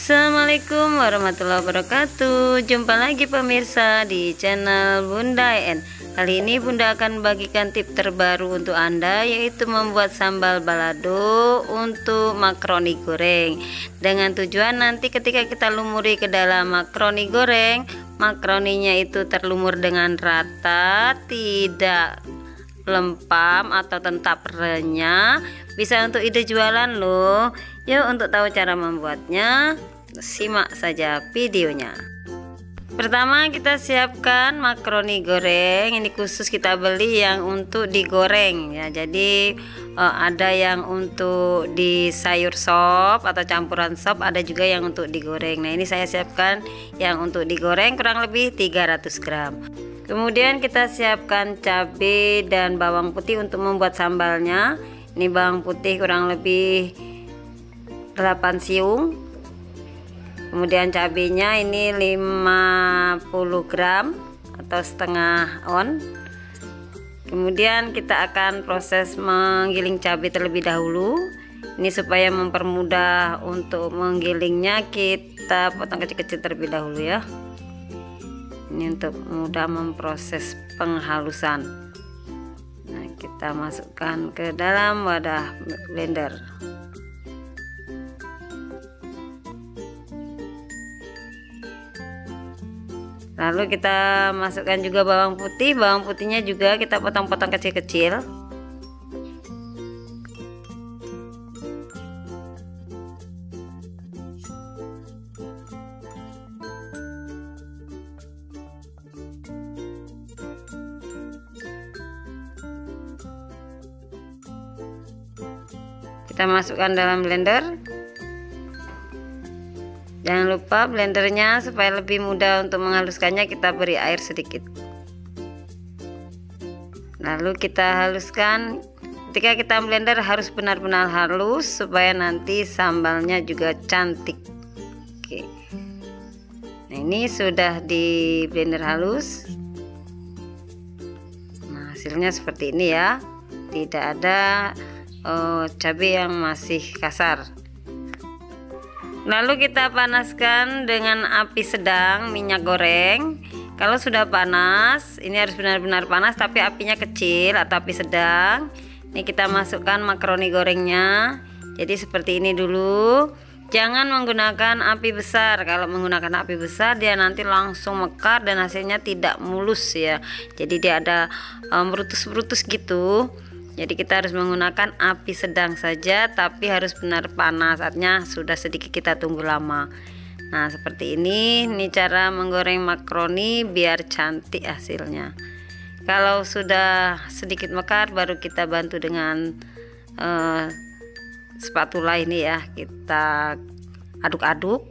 Assalamualaikum warahmatullahi wabarakatuh. Jumpa lagi pemirsa di channel Bunda En. Kali ini Bunda akan bagikan tip terbaru untuk Anda, yaitu membuat sambal balado untuk makaroni goreng. Dengan tujuan nanti ketika kita lumuri ke dalam makaroni goreng, makaroninya itu terlumur dengan rata, tidak lempam atau tetap renyah. Bisa untuk ide jualan loh. Yuk, untuk tahu cara membuatnya, simak saja videonya. Pertama kita siapkan makaroni goreng. Ini khusus kita beli yang untuk digoreng ya. Jadi ada yang untuk di sayur sop atau campuran sop, ada juga yang untuk digoreng. Nah, ini saya siapkan yang untuk digoreng kurang lebih 300 gram. Kemudian kita siapkan cabai dan bawang putih untuk membuat sambalnya. Ini bawang putih kurang lebih 8 siung. Kemudian cabenya ini 50 gram atau setengah on. Kemudian kita akan proses menggiling cabai terlebih dahulu. Ini supaya mempermudah untuk menggilingnya, kita potong kecil-kecil terlebih dahulu ya. Ini untuk mudah memproses penghalusan. Nah, kita masukkan ke dalam wadah blender. Lalu kita masukkan juga bawang putih. Bawang putihnya juga kita potong-potong kecil-kecil. Kita masukkan dalam blender. Jangan lupa blendernya, supaya lebih mudah untuk menghaluskannya, kita beri air sedikit. Lalu kita haluskan. Ketika kita blender harus benar-benar halus supaya nanti sambalnya juga cantik. Oke. Nah, ini sudah di blender halus. Nah, hasilnya seperti ini ya. Tidak ada cabai yang masih kasar. Lalu kita panaskan dengan api sedang minyak goreng. Kalau sudah panas, ini harus benar-benar panas tapi apinya kecil atau api sedang. Ini kita masukkan makaroni gorengnya. Jadi seperti ini dulu. Jangan menggunakan api besar. Kalau menggunakan api besar dia nanti langsung mekar dan hasilnya tidak mulus ya. Jadi dia ada merutus-merutus gitu. Jadi kita harus menggunakan api sedang saja, tapi harus benar panas. Artinya sudah sedikit kita tunggu lama. Nah, seperti ini cara menggoreng makaroni biar cantik hasilnya. Kalau sudah sedikit mekar, baru kita bantu dengan spatula ini ya. Kita aduk-aduk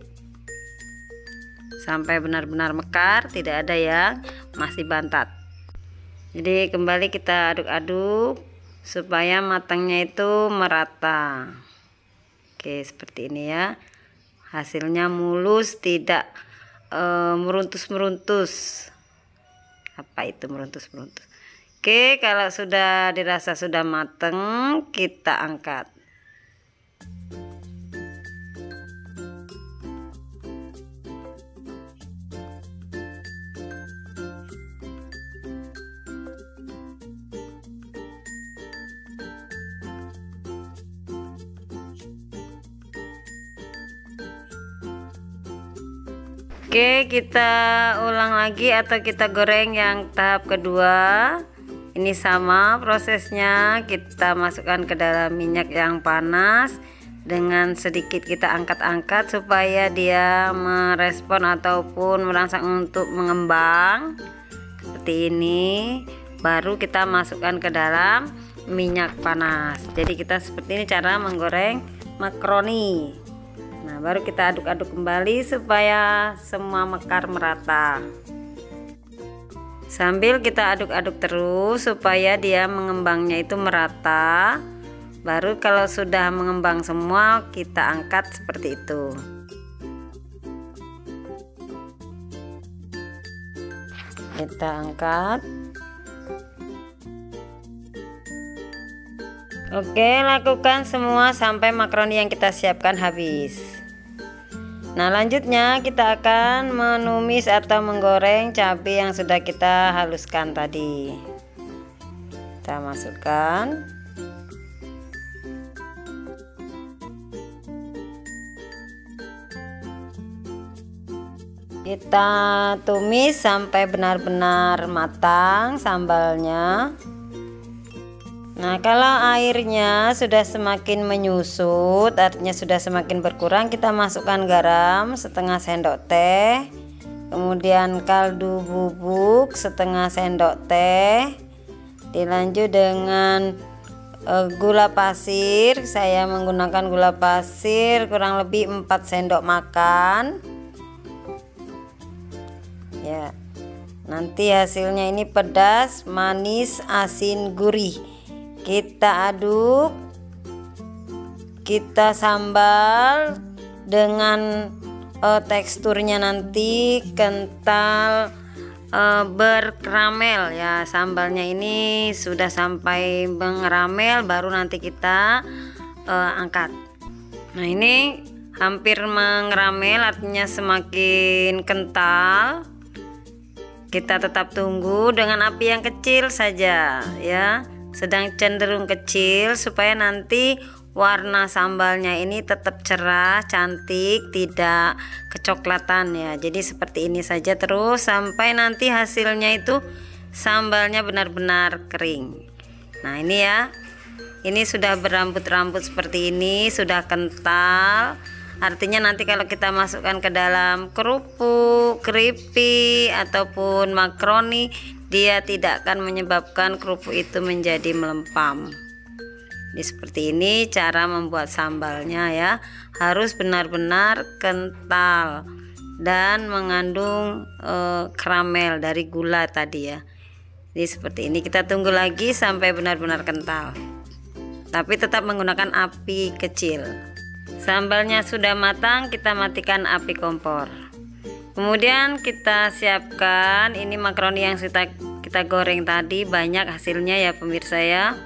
sampai benar-benar mekar, tidak ada yang masih bantat. Jadi kembali kita aduk-aduk supaya matangnya itu merata. Oke, seperti ini ya. Hasilnya mulus, tidak meruntus-meruntus. Apa itu meruntus-meruntus? Oke, kalau sudah dirasa sudah matang, kita angkat. Oke, kita ulang lagi atau kita goreng yang tahap kedua. Ini sama prosesnya, kita masukkan ke dalam minyak yang panas. Dengan sedikit kita angkat-angkat supaya dia merespon ataupun merangsang untuk mengembang. Seperti ini, baru kita masukkan ke dalam minyak panas. Jadi kita seperti ini cara menggoreng makaroni. Nah, baru kita aduk-aduk kembali supaya semua mekar merata. Sambil kita aduk-aduk terus supaya dia mengembangnya itu merata. Baru kalau sudah mengembang semua, kita angkat seperti itu. Kita angkat. Oke, lakukan semua sampai makaroni yang kita siapkan habis. Nah, lanjutnya kita akan menumis atau menggoreng cabai yang sudah kita haluskan tadi. Kita masukkan. Kita tumis sampai benar-benar matang sambalnya. Nah, kalau airnya sudah semakin menyusut, artinya sudah semakin berkurang, kita masukkan garam setengah sendok teh, kemudian kaldu bubuk setengah sendok teh, dilanjut dengan gula pasir. Saya menggunakan gula pasir kurang lebih 4 sendok makan. Ya, nanti hasilnya ini pedas, manis, asin, gurih. Kita aduk, kita sambal dengan teksturnya nanti kental, berkaramel ya. Sambalnya ini sudah sampai mengeramel, baru nanti kita angkat. Nah, ini hampir mengeramel, artinya semakin kental. Kita tetap tunggu dengan api yang kecil saja ya, sedang cenderung kecil, supaya nanti warna sambalnya ini tetap cerah, cantik, tidak kecoklatan ya. Jadi seperti ini saja terus sampai nanti hasilnya itu sambalnya benar-benar kering. Nah, ini ya, ini sudah berambut-rambut seperti ini, sudah kental. Artinya nanti kalau kita masukkan ke dalam kerupuk, keripik ataupun makaroni, dia tidak akan menyebabkan kerupuk itu menjadi melempam. Jadi seperti ini cara membuat sambalnya ya. Harus benar-benar kental dan mengandung karamel dari gula tadi ya. Jadi seperti ini, kita tunggu lagi sampai benar-benar kental. Tapi tetap menggunakan api kecil. Sambalnya sudah matang, kita matikan api kompor. Kemudian kita siapkan ini makaroni yang sudah kita goreng tadi, banyak hasilnya ya pemirsa ya.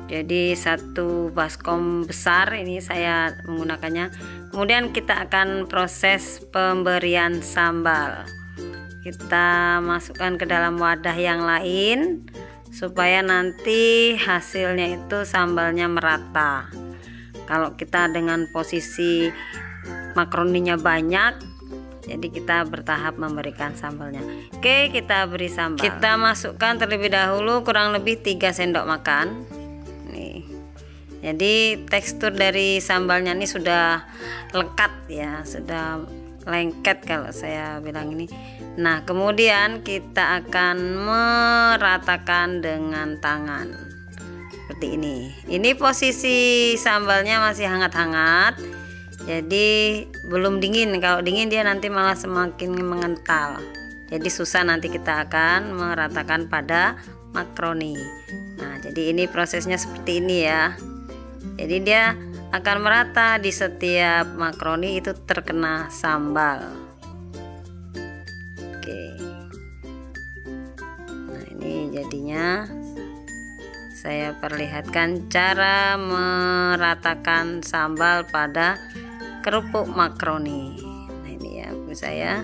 Jadi 1 baskom besar ini saya menggunakannya. Kemudian kita akan proses pemberian sambal. Kita masukkan ke dalam wadah yang lain supaya nanti hasilnya itu sambalnya merata. Kalau kita dengan posisi makaroninya banyak, jadi kita bertahap memberikan sambalnya. Oke, kita beri sambal. Kita masukkan terlebih dahulu kurang lebih 3 sendok makan. Nih. Jadi tekstur dari sambalnya ini sudah lekat ya, sudah lengket kalau saya bilang ini. Nah, kemudian kita akan meratakan dengan tangan. Seperti ini. Ini posisi sambalnya masih hangat-hangat. Jadi belum dingin. Kalau dingin dia nanti malah semakin mengental. Jadi susah nanti kita akan meratakan pada makaroni. Nah, jadi ini prosesnya seperti ini ya. Jadi dia akan merata di setiap makaroni itu terkena sambal. Oke. Nah, ini jadinya saya perlihatkan cara meratakan sambal pada kerupuk makaroni. Nah, ini ya Bu saya.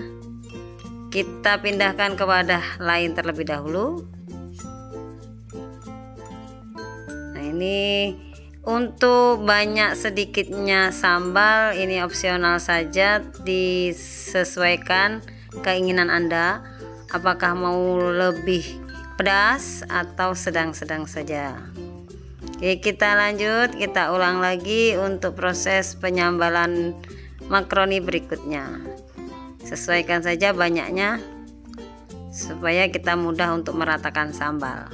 Kita pindahkan ke wadah lain terlebih dahulu. Nah, ini untuk banyak sedikitnya sambal ini opsional saja, disesuaikan keinginan Anda. Apakah mau lebih pedas atau sedang-sedang saja. Oke, kita lanjut, kita ulang lagi untuk proses penyambalan makaroni berikutnya. Sesuaikan saja banyaknya supaya kita mudah untuk meratakan sambal.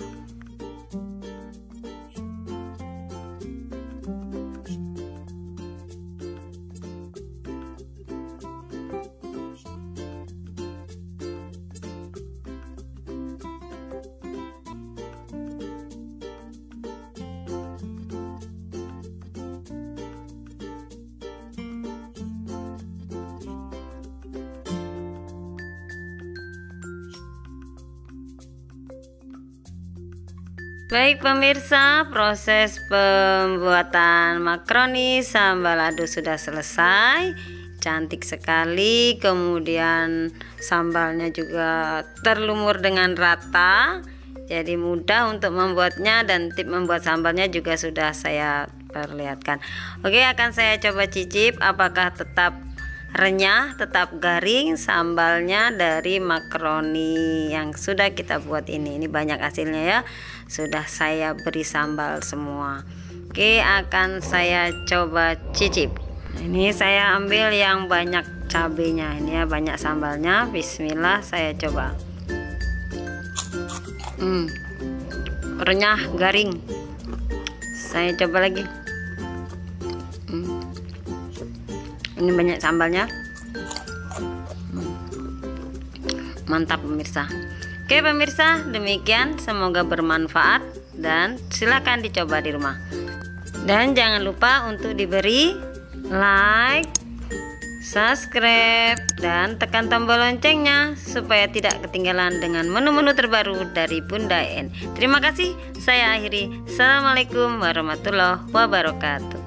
Baik pemirsa, proses pembuatan makaroni sambal lado sudah selesai. cantik sekali. Kemudian sambalnya juga terlumur dengan rata, jadi mudah untuk membuatnya, dan tip membuat sambalnya juga sudah saya perlihatkan. Oke, akan saya coba cicip apakah tetap renyah, tetap garing sambalnya dari makaroni yang sudah kita buat ini. Ini banyak hasilnya ya, sudah saya beri sambal semua. Oke, akan saya coba cicip. Ini saya ambil yang banyak cabenya, ini ya, banyak sambalnya. Bismillah, saya coba. Renyah, garing. Saya coba lagi. Ini banyak sambalnya. Mantap pemirsa. Oke pemirsa, demikian, semoga bermanfaat dan silakan dicoba di rumah. Dan jangan lupa untuk diberi like, subscribe, dan tekan tombol loncengnya supaya tidak ketinggalan dengan menu-menu terbaru dari Bunda En. Terima kasih, saya akhiri. Assalamualaikum warahmatullahi wabarakatuh.